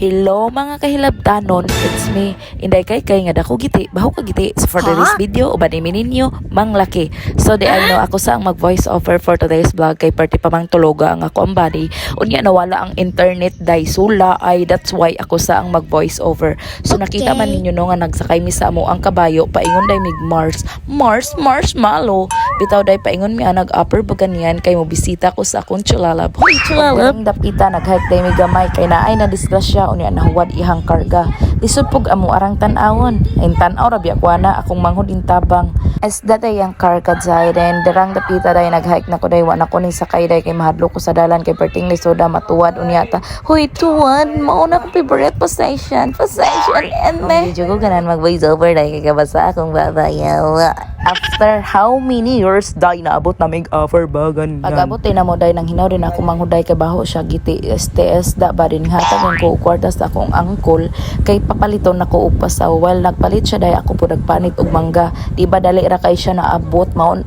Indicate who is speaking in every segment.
Speaker 1: Hello mga kahilabtanon, it's me, Inday Kay nga dako giti, baho ka giti. So for today's video, ubanimi ninyo, manglaki. So di I know ako sa ang mag voice over for today's vlog kay party pa mang tuloga ang ako ang body. Unya nawala ang internet day sula ay that's why ako sa ang mag voice over. So nakita man ninyo no nga nagsakay mi sa amo ang kabayo, paingon day mig marshmallow. Bitaw day paingon mi nag upper baganian kay mo bisita ko sa akong chulalab. Hoy chulalab. Dapita nag-hike day mi gamay kay naay na disgrasya unya nahuwad ihang karga. Lisod pug amo arang tan-awon. Ain tan-aw ra biya kuana akong manghud intabang. As datay ang karga day then derang dapita day nag-hike na ko day wa na ko ni sakay day kay mahadlo ko sa dalan kay perting lisoda matuwad unya ta. Hoy tuwad, mao na ko favorite possession and medyo ko ganan mag voice over day kay kabasa akong babayaw. After how many years day naabot na mig offer bagan. Pag-abot na mo day nang hinaw din ako manghuday kay baho siya giti STS da ba din hatag ko kwartas sa akong angkol kay papaliton nako og pasaw while nagpalit siya day ako po nagpanit og mangga. Di ba dali ra kay siya naabot maon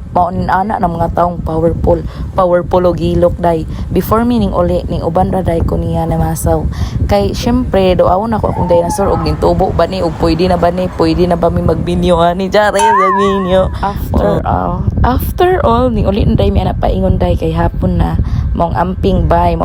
Speaker 1: ana ng mga taong powerful og gilok day. Before meaning uli ning uban ra day ko niya na masaw. Kay syempre doawon ako akong dinosaur og gintubo ba ni og pwede na ba mi magbinyo ani jare sa binyo. After all ning uli nday mi ana paingon day kay hapon na mong amping bay